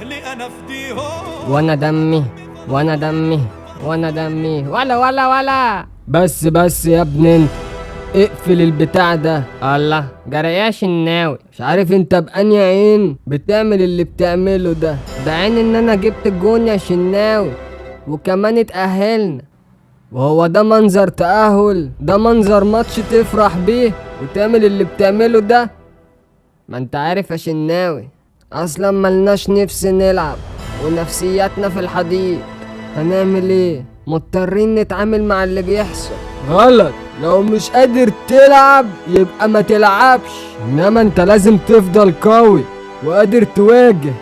اهلي انا فديهم. وانا دمي ولا بس يا ابني انت اقفل البتاع ده. الله جرى يا شناوي، مش عارف انت بأني عين بتعمل اللي بتعمله ده عين ان انا جبت الجون يا شناوي وكمان اتأهلنا، وهو ده منظر تأهل؟ ده منظر ماتش تفرح بيه وتعمل اللي بتعمله ده؟ ما انت عارف يا شناوي اصلا ملناش نفس نلعب ونفسياتنا في الحضيض، هنعمل ايه؟ مضطرين نتعامل مع اللي بيحصل. غلط، لو مش قادر تلعب يبقى ما تلعبش، انما انت لازم تفضل قوي وقادر تواجه.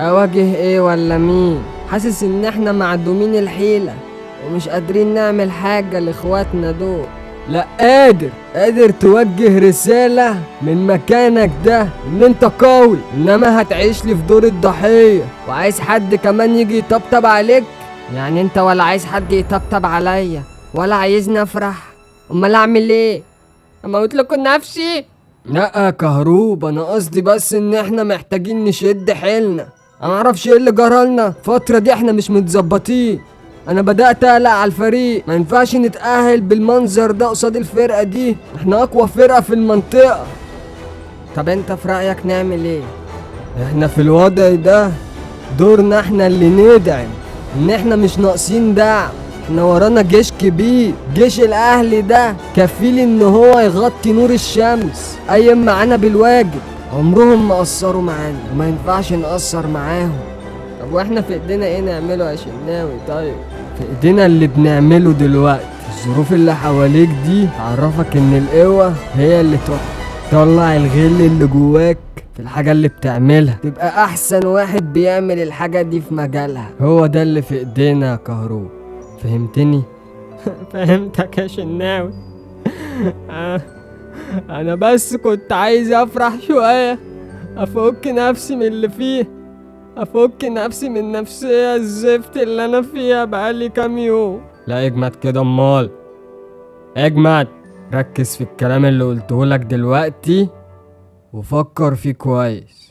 اواجه ايه ولا مين؟ حاسس ان احنا معدومين الحيلة ومش قادرين نعمل حاجة لاخواتنا دول. لا قادر توجه رسالة من مكانك ده ان انت قوي، انما هتعيش لي في دور الضحية وعايز حد كمان يجي يطبطب عليك؟ يعني انت ولا عايز حد يطبطب عليا ولا عايزني افرح؟ امال اعمل ايه؟ اموت لكم نفسي؟ لا يا كهروب، انا قصدي بس ان احنا محتاجين نشد حيلنا. انا معرفش ايه اللي جرالنا الفترة دي، احنا مش متظبطين. انا بدأت اقلق على الفريق، ما ينفعش نتأهل بالمنظر ده قصاد الفرقة دي، احنا اقوى فرقة في المنطقة. طب انت في رأيك نعمل ايه؟ احنا في الوضع ده دورنا احنا اللي ندعم، ان احنا مش ناقصين دعم، احنا ورانا جيش كبير، جيش الاهلي ده كفيل ان هو يغطي نور الشمس، قايم معانا بالواجب، عمرهم ما قصروا معانا وما ينفعش نقصر معاهم. طب واحنا في ايدينا ايه نعمله يا شناوي؟ طيب في ايدينا اللي بنعمله دلوقتي، الظروف اللي حواليك دي تعرفك ان القوة هي اللي تطلع الغل اللي جواك في الحاجة اللي بتعملها، تبقى احسن واحد بيعمل الحاجة دي في مجالها. هو ده اللي في ايدينا يا كهروب، فهمتني؟ فهمتك يا شناوي. انا بس كنت عايز افرح شوية، افك نفسي من اللي فيه، افك نفسي من نفسية الزفت اللي انا فيها بقالي كام يوم. لا اجمد كده، امال اجمد، ركز في الكلام اللي قلتهولك دلوقتي وفكر فيه كويس.